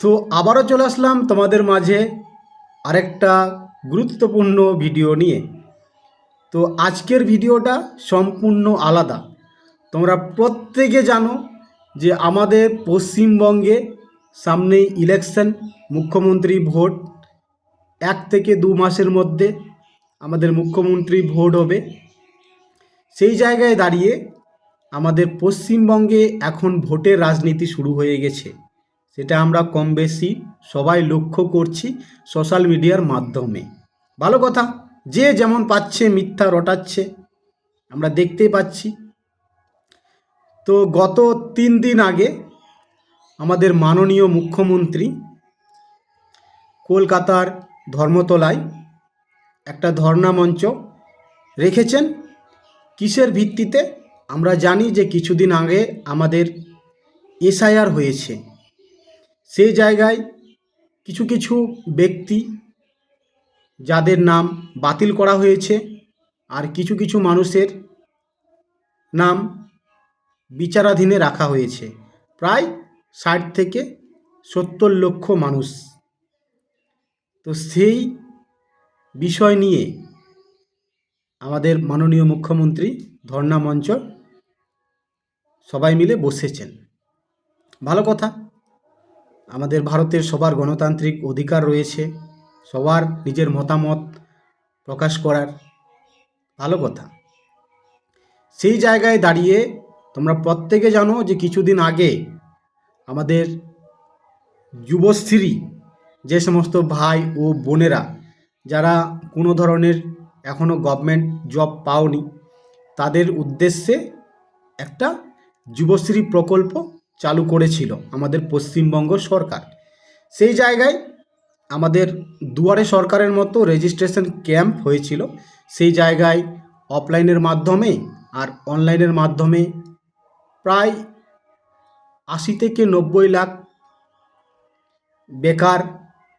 তো আবারও চলে আসলাম তোমাদের মাঝে আরেকটা গুরুত্বপূর্ণ ভিডিও নিয়ে। তো আজকের ভিডিওটা সম্পূর্ণ আলাদা। তোমরা প্রত্যেকে জানো যে আমাদের পশ্চিমবঙ্গে সামনেই ইলেকশন, মুখ্যমন্ত্রী ভোট। 1 থেকে 2 মাসের মধ্যে আমাদের মুখ্যমন্ত্রী ভোট হবে। সেই জায়গায় দাঁড়িয়ে আমাদের পশ্চিমবঙ্গে এখন ভোটের রাজনীতি শুরু হয়ে গেছে। সেটা আমরা কম বেশি সবাই লক্ষ্য করছি সোশ্যাল মিডিয়ার মাধ্যমে। ভালো কথা, যে যেমন পাচ্ছে মিথ্যা রটাচ্ছে, আমরা দেখতেই পাচ্ছি। তো গত 3 দিন আগে আমাদের মাননীয় মুখ্যমন্ত্রী কলকাতার ধর্মতলায় একটা ধর্ণা মঞ্চ রেখেছেন। কিসের ভিত্তিতে? আমরা জানি যে কিছুদিন আগে আমাদের এসআইআর হয়েছে। সেই জায়গায় কিছু কিছু ব্যক্তি যাদের নাম বাতিল করা হয়েছে, আর কিছু কিছু মানুষের নাম বিচারাধীনে রাখা হয়েছে, প্রায় 60 থেকে 70 লক্ষ মানুষ। তো সেই বিষয় নিয়ে আমাদের মাননীয় মুখ্যমন্ত্রী ধর্ণা মঞ্চ সবাই মিলে বসেছেন। ভালো কথা, আমাদের ভারতের সবার গণতান্ত্রিক অধিকার রয়েছে, সবার নিজের মতামত প্রকাশ করার। ভালো কথা। সেই জায়গায় দাঁড়িয়ে তোমরা প্রত্যেকে জানো যে কিছুদিন আগে আমাদের যুবশ্রী, যে সমস্ত ভাই ও বোনেরা যারা কোনো ধরনের এখনও গভর্নমেন্ট জব পাওনি, তাদের উদ্দেশ্যে একটা যুবশ্রী প্রকল্প চালু করেছিল আমাদের পশ্চিমবঙ্গ সরকার। সেই জায়গায় আমাদের দুয়ারে সরকারের মতো রেজিস্ট্রেশন ক্যাম্প হয়েছিল। সেই জায়গায় অফলাইনের মাধ্যমে আর অনলাইনের মাধ্যমে প্রায় 80 থেকে 90 লাখ বেকার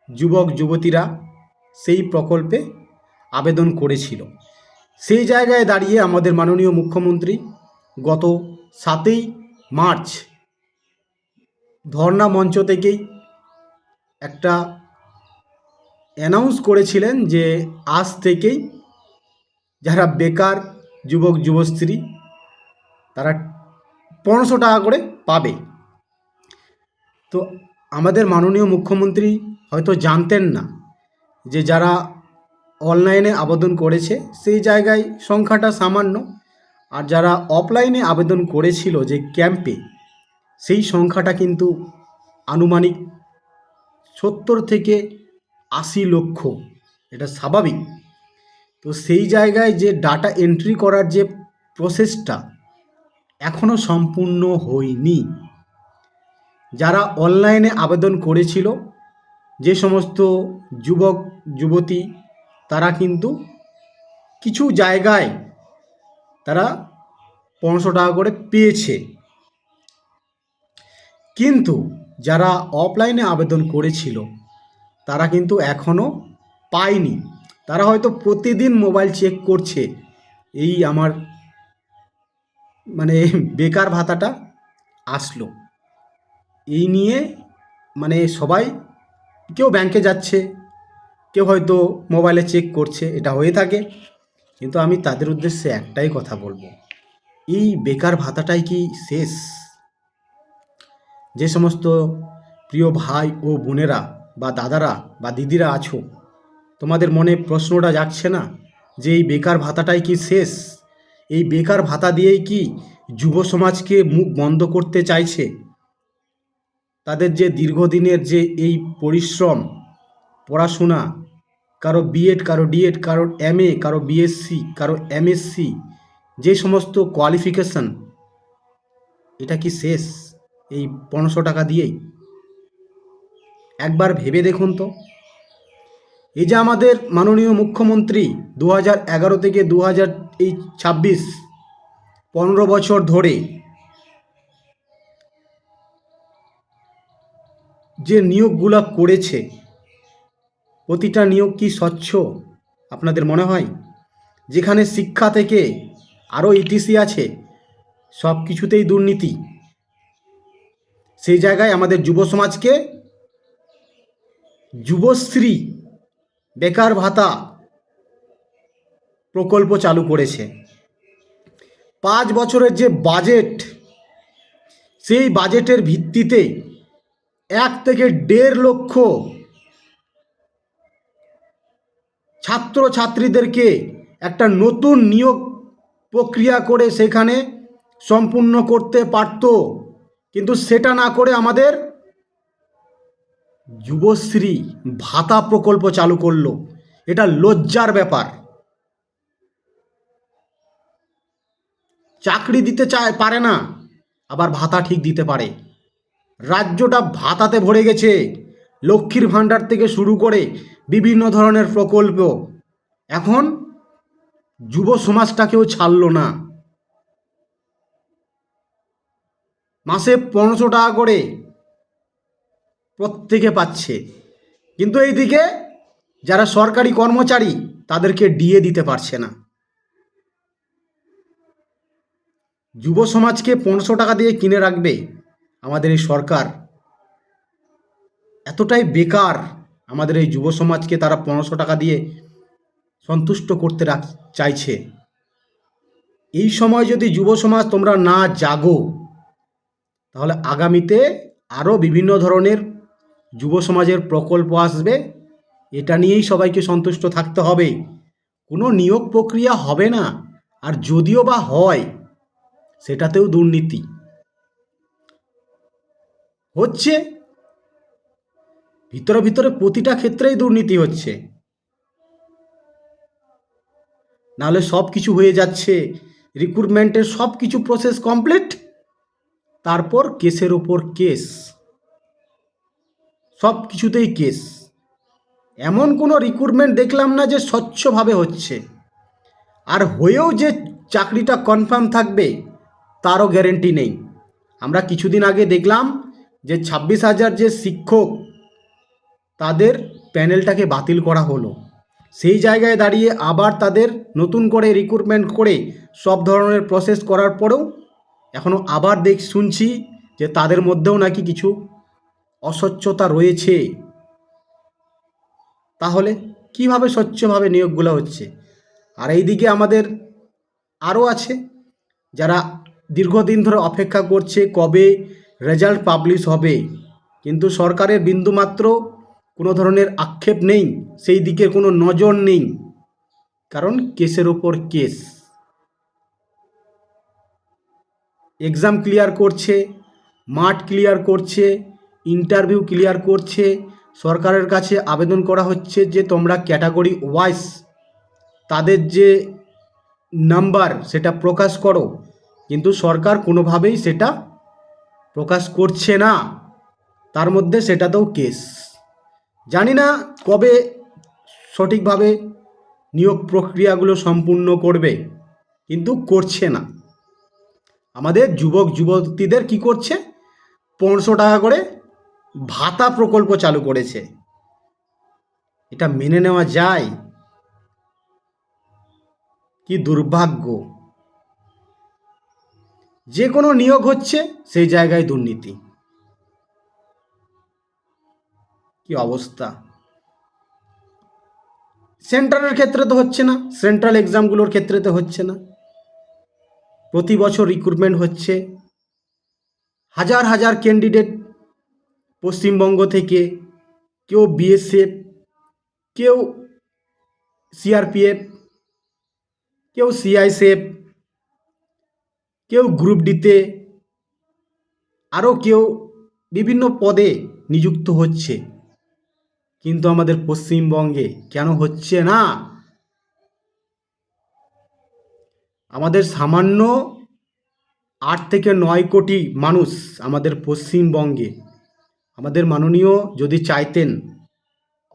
যুবক যুবতীরা সেই প্রকল্পে আবেদন করেছিল। সেই জায়গায় দাঁড়িয়ে আমাদের মাননীয় মুখ্যমন্ত্রী গত 7ই মার্চ ধর্ণা মঞ্চ থেকেই একটা অ্যানাউন্স করেছিলেন যে আজ থেকেই যারা বেকার যুবক যুবস্ত্রী তারা 1500 টাকা করে পাবে। তো আমাদের মাননীয় মুখ্যমন্ত্রী হয়তো জানতেন না যে যারা অনলাইনে আবেদন করেছে সেই জায়গায় সংখ্যাটা সামান্য, আর যারা অফলাইনে আবেদন করেছিল যে ক্যাম্পে, সেই সংখ্যাটা কিন্তু আনুমানিক 70 থেকে 80 লক্ষ। এটা স্বাভাবিক। তো সেই জায়গায় যে ডাটা এন্ট্রি করার যে প্রসেসটা এখনও সম্পূর্ণ হয়নি। যারা অনলাইনে আবেদন করেছিল, যে সমস্ত যুবক যুবতী, তারা কিন্তু কিছু জায়গায় তারা 1500 টাকা করে পেয়েছে। কিন্তু যারা অফলাইনে আবেদন করেছিল তারা কিন্তু এখনও পায়নি। তারা হয়তো প্রতিদিন মোবাইল চেক করছে, এই আমার মানে বেকার ভাতাটা আসলো এই নিয়ে, মানে সবাই, কেউ ব্যাংকে যাচ্ছে, কেউ হয়তো মোবাইলে চেক করছে, এটা হয়ে থাকে। কিন্তু আমি তাদের উদ্দেশ্যে একটাই কথা বলবো, এই বেকার ভাতাটাই কি শেষ? যে সমস্ত প্রিয় ভাই ও বোনেরা বা দাদারা বা দিদিরা আছো, তোমাদের মনে প্রশ্নটা জাগছে না যে এই বেকার ভাতাটাই কি শেষ? এই বেকার ভাতা দিয়েই কি যুব সমাজকে মুখ বন্ধ করতে চাইছে? তাদের যে দীর্ঘদিনের যে এই পরিশ্রম, পড়াশোনা, কারো বিএড, কারো ডিএড, কারো এমএ, কারো বিএসসি, কারো এমএসসি, যে সমস্ত কোয়ালিফিকেশন, এটা কি শেষ এই 1500 টাকা দিয়েই? একবার ভেবে দেখুন তো। এই যে আমাদের মাননীয় মুখ্যমন্ত্রী 2011 থেকে 2026 15 বছর ধরে যে নিয়োগগুলো করেছে, প্রতিটা নিয়োগ কি স্বচ্ছ আপনাদের মনে হয়? যেখানে শিক্ষা থেকে আরও ইটিসি আছে, সব কিছুতেই দুর্নীতি। সেই জায়গায় আমাদের যুব সমাজকে যুবশ্রী বেকার ভাতা প্রকল্প চালু করেছে। 5 বছরের যে বাজেট, সেই বাজেটের ভিত্তিতে 1 থেকে 1.5 লক্ষ ছাত্রছাত্রীদেরকে একটা নতুন নিয়োগ প্রক্রিয়া করে সেখানে সম্পূর্ণ করতে পারত, কিন্তু সেটা না করে আমাদের যুবশ্রী ভাতা প্রকল্প চালু করলো। এটা লজ্জার ব্যাপার। চাকরি দিতে পারে না, আবার ভাতা ঠিক দিতে পারে। রাজ্যটা ভাতাতে ভরে গেছে, লক্ষ্মীর ভাণ্ডার থেকে শুরু করে বিভিন্ন ধরনের প্রকল্প। এখন যুব সমাজটাকেও ছাড়লো না। মাসে 1500 টাকা করে প্রত্যেকে পাচ্ছে, কিন্তু এইদিকে যারা সরকারি কর্মচারী তাদেরকে ডিএ দিতে পারছে না। যুব সমাজকে 1500 টাকা দিয়ে কিনে রাখবে আমাদের এই সরকার। এতটাই বেকার আমাদের এই যুব সমাজকে তারা 1500 টাকা দিয়ে সন্তুষ্ট করতে চাইছে। এই সময় যদি যুব সমাজ তোমরা না জাগো, তাহলে আগামীতে আরও বিভিন্ন ধরনের যুব সমাজের প্রকল্প আসবে। এটা নিয়েই সবাইকে সন্তুষ্ট থাকতে হবে। কোনো নিয়োগ প্রক্রিয়া হবে না, আর যদিও বা হয় সেটাতেও দুর্নীতি হচ্ছে। ভিতরে ভিতরে প্রতিটা ক্ষেত্রেই দুর্নীতি হচ্ছে। নাহলে সব কিছু হয়ে যাচ্ছে, রিক্রুটমেন্টের সব কিছু প্রসেস কমপ্লিট, তারপর কেসের ওপর কেস, সব কিছুতেই কেস। এমন কোনো রিক্রুটমেন্ট দেখলাম না যে স্বচ্ছভাবে হচ্ছে। আর হয়েও যে চাকরিটা কনফার্ম থাকবে তারও গ্যারেন্টি নেই। আমরা কিছুদিন আগে দেখলাম যে 26,000 যে শিক্ষক, তাদের প্যানেলটাকে বাতিল করা হলো। সেই জায়গায় দাঁড়িয়ে আবার তাদের নতুন করে রিক্রুটমেন্ট করে সব ধরনের প্রসেস করার পরেও এখনও আবার শুনছি যে তাদের মধ্যেও নাকি কিছু অস্বচ্ছতা রয়েছে। তাহলে কিভাবে স্বচ্ছভাবে নিয়োগগুলো হচ্ছে? আর এইদিকে আমাদের আরও আছে যারা দীর্ঘদিন ধরে অপেক্ষা করছে কবে রেজাল্ট পাবলিশ হবে, কিন্তু সরকারের বিন্দুমাত্র কোনো ধরনের আক্ষেপ নেই, সেই দিকে কোনো নজর নেই, কারণ কেসের ওপর কেস। এক্সাম ক্লিয়ার করছে, মাঠ ক্লিয়ার করছে, ইন্টারভিউ ক্লিয়ার করছে। সরকারের কাছে আবেদন করা হচ্ছে যে তোমরা ক্যাটাগরি ওয়াইজ তাদের যে নাম্বার সেটা প্রকাশ করো, কিন্তু সরকার কোনোভাবেই সেটা প্রকাশ করছে না। তার মধ্যে সেটাতেও কেস। জানি না কবে সঠিকভাবে নিয়োগ প্রক্রিয়াগুলো সম্পূর্ণ করবে, কিন্তু করছে না। আমাদের যুবক যুবতীদের কি করছে, 1500 টাকা করে ভাতা প্রকল্প চালু করেছে। এটা মেনে নেওয়া যায়? কি দুর্ভাগ্য! যে কোনো নিয়োগ হচ্ছে সেই জায়গায় দুর্নীতি। কি অবস্থা! সেন্ট্রালের ক্ষেত্রে তো হচ্ছে না, সেন্ট্রাল এক্সামগুলোর ক্ষেত্রে তো হচ্ছে না। প্রতি বছর রিক্রুটমেন্ট হচ্ছে, হাজার হাজার ক্যান্ডিডেট পশ্চিমবঙ্গ থেকে, কেউ বিএসএফ, কেউ সিআরপিএফ, কেউ সিআইএসএফ, কেউ গ্রুপ ডিতে, আরও কেউ বিভিন্ন পদে নিযুক্ত হচ্ছে। কিন্তু আমাদের পশ্চিমবঙ্গে কেন হচ্ছে না? আমাদের সামান্য 8 থেকে 9 কোটি মানুষ আমাদের পশ্চিমবঙ্গে। আমাদের মাননীয় যদি চাইতেন,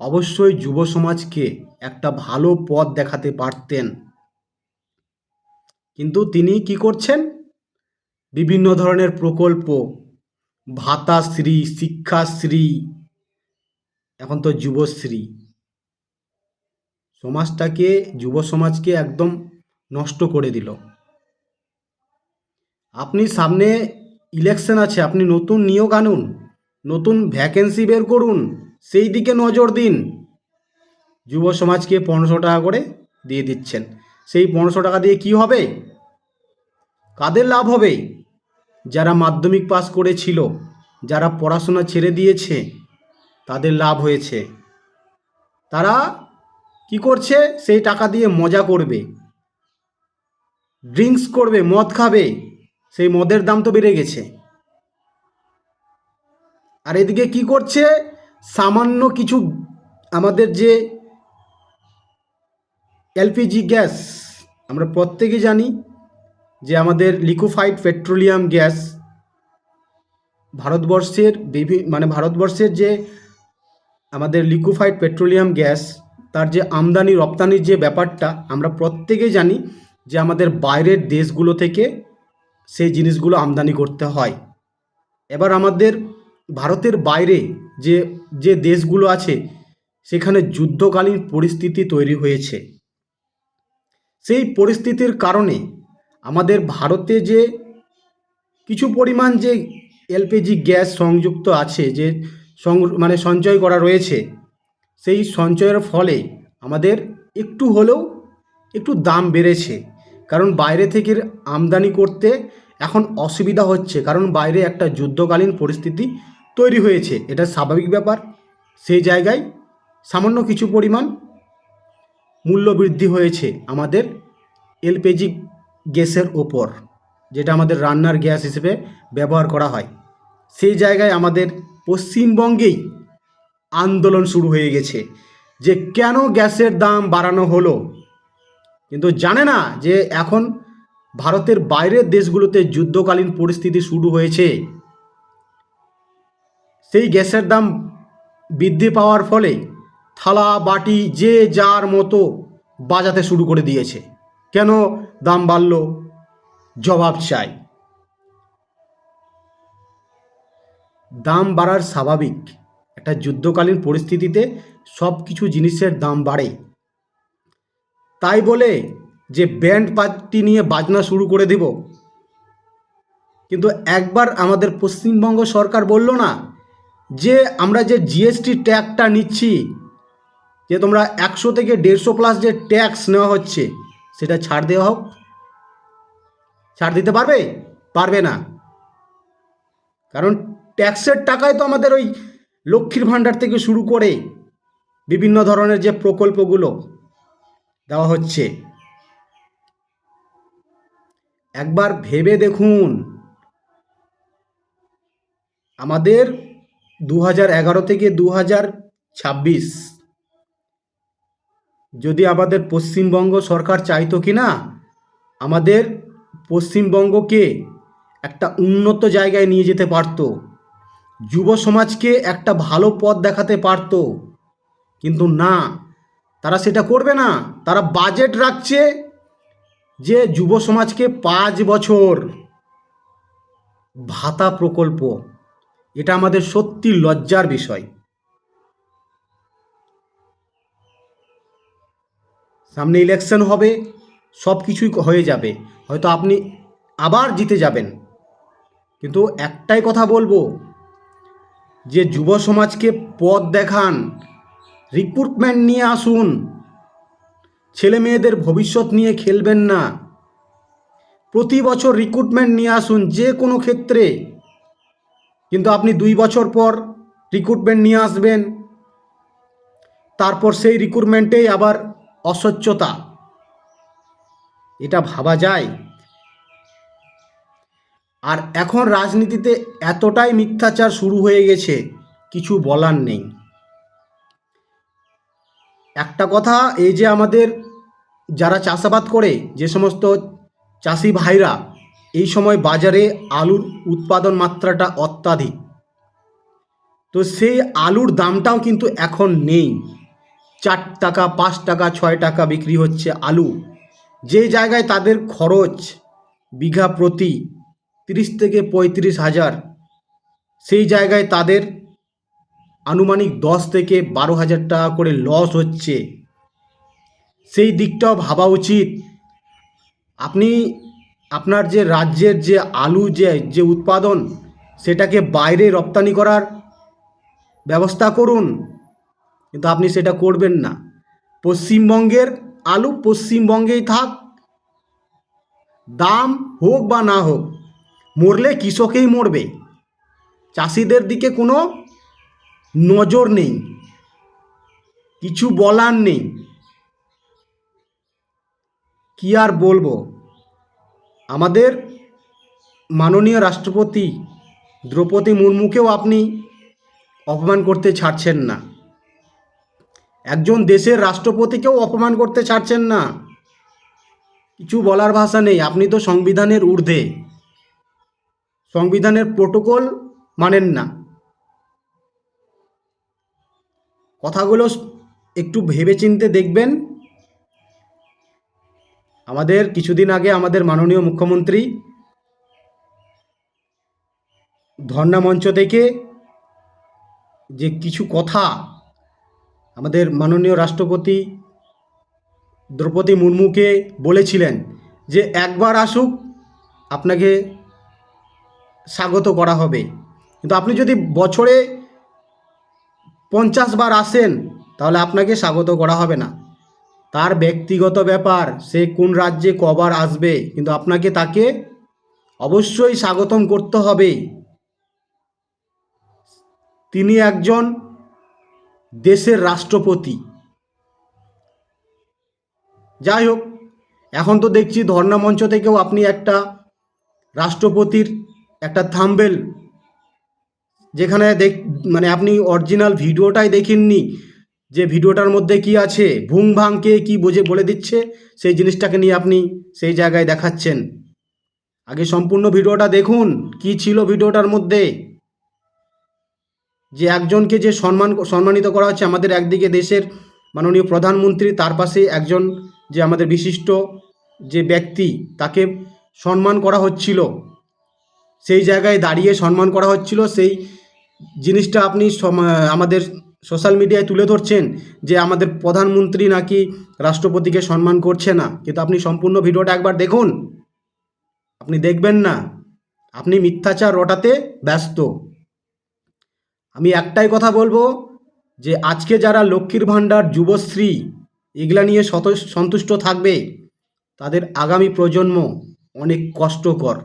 অবশ্যই যুব সমাজকে একটা ভালো পথ দেখাতে পারতেন, কিন্তু তিনি কি করছেন? বিভিন্ন ধরনের প্রকল্প, ভাতাশ্রী, শিক্ষাশ্রী, এখন তো যুবশ্রী, সমাজটাকে, যুব সমাজকে একদম নষ্ট করে দিল। আপনি সামনে ইলেকশন আছে, আপনি নতুন নিয়োগ আনুন, নতুন ভ্যাকেন্সি বের করুন, সেই দিকে নজর দিন। যুব সমাজকে 1500 টাকা করে দিয়ে দিচ্ছেন, সেই 1500 টাকা দিয়ে কি হবে? কাদের লাভ হবে? যারা মাধ্যমিক পাস করেছিল, যারা পড়াশোনা ছেড়ে দিয়েছে, তাদের লাভ হয়েছে। তারা কি করছে? সেই টাকা দিয়ে মজা করবে, ড্রিঙ্কস করবে, মদ খাবে। সেই মদের দাম তো বেড়ে গেছে। আর এদিকে কি করছে? সামান্য কিছু আমাদের যে এলপিজি গ্যাস, আমরা প্রত্যেকেই জানি যে আমাদের লিকুইফাইড পেট্রোলিয়াম গ্যাস ভারতবর্ষের যে আমাদের লিকুইফাইড পেট্রোলিয়াম গ্যাস, তার যে আমদানি রপ্তানির যে ব্যাপারটা আমরা প্রত্যেকেই জানি যে আমাদের বাইরের দেশগুলো থেকে সেই জিনিসগুলো আমদানি করতে হয়। এবার আমাদের ভারতের বাইরে যে যে দেশগুলো আছে, সেখানে যুদ্ধকালীন পরিস্থিতি তৈরি হয়েছে। সেই পরিস্থিতির কারণে আমাদের ভারতে যে কিছু পরিমাণ যে এলপিজি গ্যাস সংযুক্ত আছে, যে সঞ্চয় করা রয়েছে, সেই সঞ্চয়ের ফলে আমাদের একটু হলেও একটু দাম বেড়েছে। কারণ বাইরে থেকে আমদানি করতে এখন অসুবিধা হচ্ছে, কারণ বাইরে একটা যুদ্ধকালীন পরিস্থিতি তৈরি হয়েছে, এটা স্বাভাবিক ব্যাপার। সেই জায়গায় সামান্য কিছু পরিমাণ মূল্য বৃদ্ধি হয়েছে আমাদের এলপিজি গ্যাসের ওপর, যেটা আমাদের রান্নার গ্যাস হিসেবে ব্যবহার করা হয়। সেই জায়গায় আমাদের পশ্চিমবঙ্গেই আন্দোলন শুরু হয়ে গেছে যে কেন গ্যাসের দাম বাড়ানো হলো। কিন্তু জানে না যে এখন ভারতের বাইরের দেশগুলোতে যুদ্ধকালীন পরিস্থিতি শুরু হয়েছে। সেই গ্যাসের দাম বৃদ্ধি পাওয়ার ফলে থালা বাটি যে যার মতো বাজাতে শুরু করে দিয়েছে। কেন দাম বাড়ল? জবাব চাই। দাম বাড়ার স্বাভাবিক, একটা যুদ্ধকালীন পরিস্থিতিতে সব কিছু জিনিসের দাম বাড়ে। তাই বলে যে ব্যান্ড পার্টি নিয়ে বাজনা শুরু করে দেব? কিন্তু একবার আমাদের পশ্চিমবঙ্গ সরকার বলল না যে আমরা যে জিএসটি ট্যাক্সটা নিচ্ছি, যে তোমরা 100 থেকে 150+ যে ট্যাক্স নেওয়া হচ্ছে, সেটা ছাড় দেওয়া হোক। ছাড় দিতে পারবে? পারবে না। কারণ ট্যাক্সের টাকায় তো আমাদের ওই লক্ষ্মীর ভাণ্ডার থেকে শুরু করে বিভিন্ন ধরনের যে প্রকল্পগুলো দেওয়া হচ্ছে। একবার ভেবে দেখুন, আমাদের 2011 থেকে 2026 যদি আমাদের পশ্চিমবঙ্গ সরকার চাইতো কি না আমাদের পশ্চিমবঙ্গকে একটা উন্নত জায়গায় নিয়ে যেতে পারতো, যুব সমাজকে একটা ভালো পথ দেখাতে পারতো। কিন্তু না, তারা সেটা করবে না। তারা বাজেট রাখছে যে যুব সমাজকে 5 বছর ভাতা প্রকল্প। এটা আমাদের সত্যি লজ্জার বিষয়। সামনে ইলেকশন হবে, সব কিছুই হয়ে যাবে, হয়তো আপনি আবার জিতে যাবেন। কিন্তু একটাই কথা বলবো, যে যুব সমাজকে পথ দেখান, রিক্রুটমেন্ট নিয়ে আসুন। ছেলে মেয়েদের ভবিষ্যৎ নিয়ে খেলবেন না। প্রতি বছর রিক্রুটমেন্ট নিয়ে আসুন যে কোনো ক্ষেত্রে। কিন্তু আপনি 2 বছর পর রিক্রুটমেন্ট নিয়ে আসবেন, তারপর সেই রিক্রুটমেন্টেই আবার অস্বচ্ছতা। এটা ভাবা যায়? আর এখন রাজনীতিতে এতটাই মিথ্যাচার শুরু হয়ে গেছে, কিছু বলার নেই। একটা কথা, এই যে আমাদের যারা চাষাবাদ করে, যে সমস্ত চাষি ভাইরা, এই সময় বাজারে আলুর উৎপাদন মাত্রাটা অত্যাধিক, তো সেই আলুর দামটাও কিন্তু এখন নেই। 4 টাকা, 5 টাকা, 6 টাকা বিক্রি হচ্ছে আলু। যে জায়গায় তাদের খরচ বিঘা প্রতি 30 থেকে 35,000, সেই জায়গায় তাদের আনুমানিক 10 থেকে 12,000 টাকা করে লস হচ্ছে। সেই দিকটাও ভাবা উচিত। আপনি আপনার যে রাজ্যের যে আলু যে উৎপাদন, সেটাকে বাইরে রপ্তানি করার ব্যবস্থা করুন, কিন্তু আপনি সেটা করবেন না। পশ্চিমবঙ্গের আলু পশ্চিমবঙ্গেই থাক, দাম হোক বা না হোক, মরলে কৃষকেই মরবে, চাষিদের দিকে কোনো নজর নেই, কিছু বলার নেই। কি আর বলবো, আমাদের মাননীয় রাষ্ট্রপতি দ্রৌপদী মুর্মুকেও আপনি অপমান করতে ছাড়ছেন না, একজন দেশের রাষ্ট্রপতিকেও অপমান করতে ছাড়ছেন না। কিছু বলার ভাষা নেই, আপনি তো সংবিধানের ঊর্ধ্বে, সংবিধানের প্রোটোকল মানেন না। কথাগুলো একটু ভেবেচিন্তে দেখবেন। আমাদের কিছুদিন আগে আমাদের মাননীয় মুখ্যমন্ত্রী ধর্ণা মঞ্চ থেকে যে কিছু কথা আমাদের মাননীয় রাষ্ট্রপতি দ্রৌপদী মুর্মুকে বলেছিলেন, যে একবার আসুক আপনাকে স্বাগত করা হবে, কিন্তু আপনি যদি বছরে 50 বার আসেন তাহলে আপনাকে স্বাগত করা হবে না। তার ব্যক্তিগত ব্যাপার, সে কোন রাজ্যে কবার আসবে, কিন্তু আপনাকে তাকে অবশ্যই স্বাগতম করতে হবে। তিনি একজন দেশের রাষ্ট্রপতি। যাই হোক, এখন তো দেখছি ধর্ণা মঞ্চ থেকেও আপনি একটা রাষ্ট্রপতির একটা থাম্বনেল, যেখানে মানে আপনি অরিজিনাল ভিডিওটাই দেখেননি, যে ভিডিওটার মধ্যে কি আছে, ভুং ভাংকে কি বলে দিচ্ছে, সেই জিনিসটাকে নিয়ে আপনি সেই জায়গায় দেখাচ্ছেন। আগে সম্পূর্ণ ভিডিওটা দেখুন, কি ছিল ভিডিওটার মধ্যে। যে একজনকে যে সম্মানিত করা হচ্ছে, আমাদের একদিকে দেশের মাননীয় প্রধানমন্ত্রী, তার পাশে একজন যে আমাদের বিশিষ্ট যে ব্যক্তি, তাকে সম্মান করা হচ্ছিল, সেই জায়গায় দাঁড়িয়ে সম্মান করা হচ্ছিল, সেই জিনিসটা আপনি আমাদের সোশ্যাল মিডিয়ায় তুলে ধরছেন যে আমাদের প্রধানমন্ত্রী নাকি রাষ্ট্রপতিকে সম্মান করছে না। কিন্তু আপনি সম্পূর্ণ ভিডিওটা একবার দেখুন, আপনি দেখবেন না, আপনি মিথ্যাচার রটাতে ব্যস্ত। আমি একটাই কথা বলবো, যে আজকে যারা লক্ষ্মীর ভাণ্ডার, যুবশ্রী এগুলা নিয়ে সন্তুষ্ট থাকবে, তাদের আগামী প্রজন্ম অনেক কষ্টকর।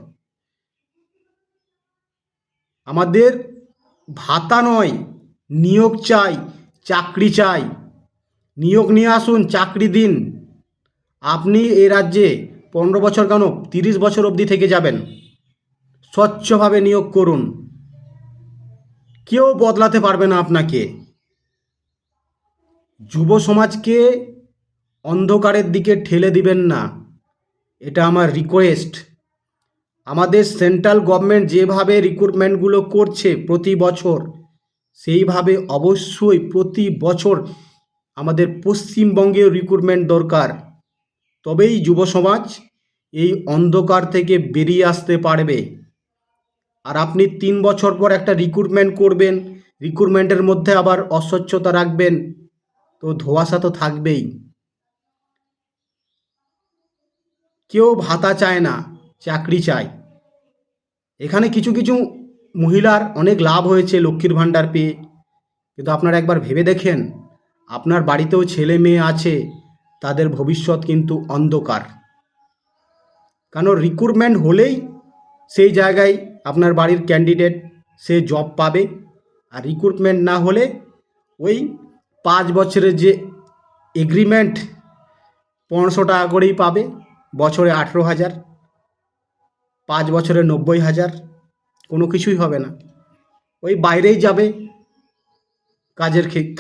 আমাদের ভাতা নয়, নিয়োগ চাই, চাকরি চাই। নিয়োগ নিয়ে আসুন, চাকরি দিন। আপনি এই রাজ্যে 15 বছর কেন 30 বছর অবধি থেকে যাবেন। স্বচ্ছভাবে নিয়োগ করুন, কেউ বদলাতে পারবে না আপনাকে। যুব সমাজকে অন্ধকারের দিকে ঠেলে দিবেন না, এটা আমার রিকোয়েস্ট। আমাদের সেন্ট্রাল গভর্নমেন্ট যেভাবে রিক্রুটমেন্টগুলো করছে প্রতি বছর, সেইভাবে অবশ্যই প্রতি বছর আমাদের পশ্চিমবঙ্গেও রিক্রুটমেন্ট দরকার। তবেই যুব সমাজ এই অন্ধকার থেকে বেরিয়ে আসতে পারবে। আর আপনি 3 বছর পর একটা রিক্রুটমেন্ট করবেন, রিক্রুটমেন্টের মধ্যে আবার অস্বচ্ছতা রাখবেন, তো ধোঁয়াশা তো থাকবেই। কেউ ভাতা চায় না, চাকরি চায়। এখানে কিছু কিছু মহিলার অনেক লাভ হয়েছে লক্ষ্মীর ভাণ্ডার পেয়ে, কিন্তু আপনারা একবার ভেবে দেখেন, আপনার বাড়িতেও ছেলে মেয়ে আছে, তাদের ভবিষ্যৎ কিন্তু অন্ধকার। কারণ রিক্রুটমেন্ট হলেই সেই জায়গায় আপনার বাড়ির ক্যান্ডিডেট সে জব পাবে, আর রিক্রুটমেন্ট না হলে ওই 5 বছরের যে এগ্রিমেন্ট 1500 টাকা করেই পাবে, বছরে 18,000, 5 বছরে 90,000, কোনো কিছুই হবে না। ওই বাইরেই যাবে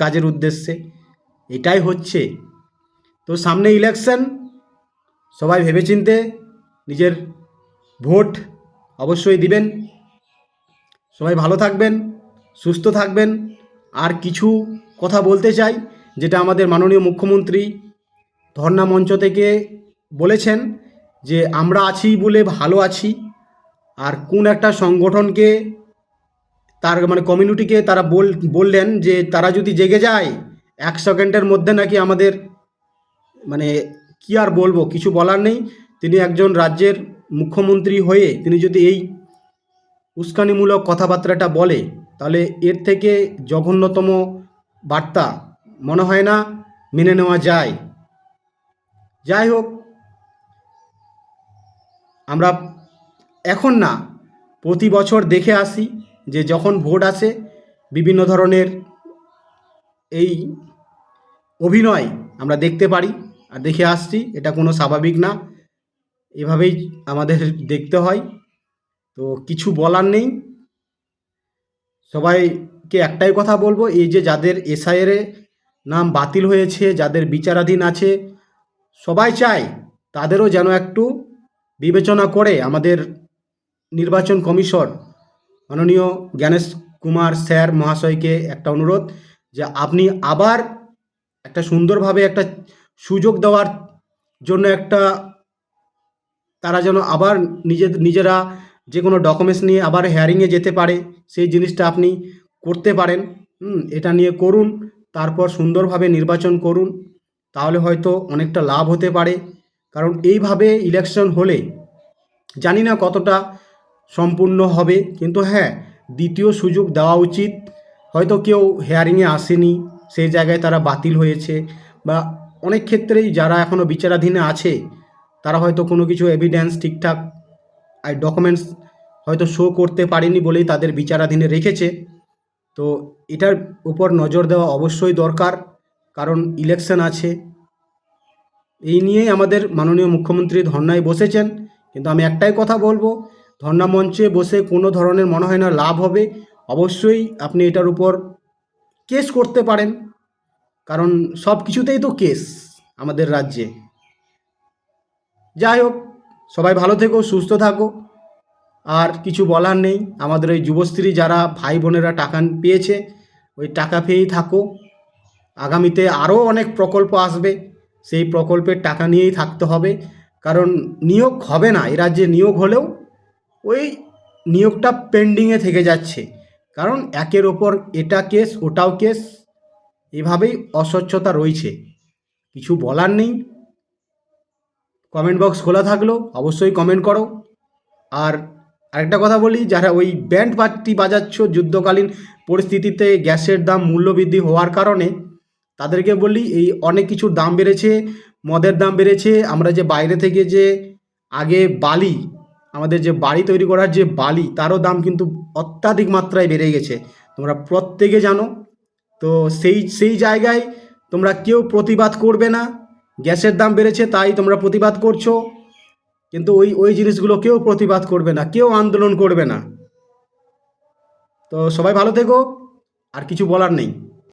কাজের উদ্দেশ্যে। এটাই হচ্ছে। তো সামনে ইলেকশন, সবাই ভেবেচিন্তে নিজের ভোট অবশ্যই দিবেন। সবাই ভালো থাকবেন, সুস্থ থাকবেন। আর কিছু কথা বলতে চাই, যেটা আমাদের মাননীয় মুখ্যমন্ত্রী ধর্ণা মঞ্চ থেকে বলেছেন, যে আমরা আছি বলে ভালো আছি। আর কোন একটা সংগঠনকে, তার মানে কমিউনিটিকে তারা বললেন যে তারা যদি জেগে যায় 1 সেকেন্ডের মধ্যে নাকি আমাদের, মানে কি আর বলবো, কিছু বলার নেই। তিনি একজন রাজ্যের মুখ্যমন্ত্রী হয়ে তিনি যদি এই উস্কানিমূলক কথাবার্তাটা বলে, তাহলে এর থেকে জঘন্যতম বার্তা মনে হয় না মেনে নেওয়া যায়। যাই হোক, আমরা এখন না, প্রতি বছর দেখে আসি যে যখন ভোট আসে বিভিন্ন ধরনের এই অভিনয় আমরা দেখতে পারি আর দেখে আসছি, এটা কোনো স্বাভাবিক না, এভাবেই আমাদের দেখতে হয়। তো কিছু বলার নেই। সবাইকে একটাই কথা বলবো, এই যে যাদের এসআইআর নাম বাতিল হয়েছে, যাদের বিচারাধীন আছে, সবাই চায় তাদেরও যেন একটু বিবেচনা করে আমাদের নির্বাচন কমিশন মাননীয় জ্ঞানেশ কুমার স্যার মহাশয়কে একটা অনুরোধ, যে আপনি আবার একটা সুন্দরভাবে একটা সুযোগ দেওয়ার জন্য একটা, তারা যেন আবার নিজেরা যে কোনো ডকুমেন্টস নিয়ে আবার হেয়ারিংয়ে যেতে পারে, সেই জিনিসটা আপনি করতে পারেন। এটা নিয়ে করুন, তারপর সুন্দরভাবে নির্বাচন করুন, তাহলে হয়তো অনেকটা লাভ হতে পারে। কারণ এইভাবে ইলেকশন হলে জানি না কতটা সম্পূর্ণ হবে, কিন্তু হ্যাঁ, দ্বিতীয় সুযোগ দেওয়া উচিত। হয়তো কেউ হেয়ারিংয়ে আসেনি, সেই জায়গায় তারা বাতিল হয়েছে, বা অনেক ক্ষেত্রেই যারা এখনও বিচারাধীনে আছে তারা হয়তো কোনো কিছু এভিডেন্স ঠিকঠাক আর ডকুমেন্টস হয়তো শো করতে পারেনি বলেই তাদের বিচারাধীনে রেখেছে। তো এটার উপর নজর দেওয়া অবশ্যই দরকার, কারণ ইলেকশন আছে। এই নিয়েই আমাদের মাননীয় মুখ্যমন্ত্রী ধর্নায় বসেছেন। কিন্তু আমি একটাই কথা বলবো, ধর্না মঞ্চে বসে কোনো ধরনের মনে হয় না লাভ হবে। অবশ্যই আপনি এটার উপর কেস করতে পারেন, কারণ সব কিছুতেই তো কেস আমাদের রাজ্যে। যাই হোক, সবাই ভালো থেকো, সুস্থ থাকো, আর কিছু বলার নেই। আমাদের ওই যুবশ্রী যারা ভাই বোনেরা টাকা পেয়েছে, ওই টাকা পেয়েই থাকো। আগামীতে আরও অনেক প্রকল্প আসবে, সেই প্রকল্পের টাকা নিয়েই থাকতে হবে। কারণ নিয়োগ হবে না, এ রাজ্যে নিয়োগ হলেও ওই নিয়োগটা পেন্ডিংয়ে থেকে যাচ্ছে, কারণ একের ওপর এটা কেস ওটাও কেস, এভাবেই অস্বচ্ছতা রয়েছে। কিছু বলার নেই। কমেন্ট বক্স খোলা থাকলো, অবশ্যই কমেন্ট করো। আর আরেকটা কথা বলি, যারা ওই ব্যান্ড পার্টি বাজাচ্ছ যুদ্ধকালীন পরিস্থিতিতে গ্যাসের দাম মূল্যবৃদ্ধি হওয়ার কারণে, তাদেরকে বলি এই অনেক কিছুর দাম বেড়েছে, মদের দাম বেড়েছে। আমরা যে বাইরে থেকে যে আগে বালি, আমাদের যে বাড়ি তৈরি করার যে বালি, তারও দাম কিন্তু অত্যাধিক মাত্রায় বেড়ে গেছে, তোমরা প্রত্যেকে জানো। তো সেই সেই জায়গায় তোমরা কেউ প্রতিবাদ করবে না। গ্যাসের দাম বেড়েছে তাই তোমরা প্রতিবাদ করছো, কিন্তু ওই ওই জিনিসগুলো কেউ প্রতিবাদ করবে না, কেউ আন্দোলন করবে না। তো সবাই ভালো থেকো, আর কিছু বলার নেই।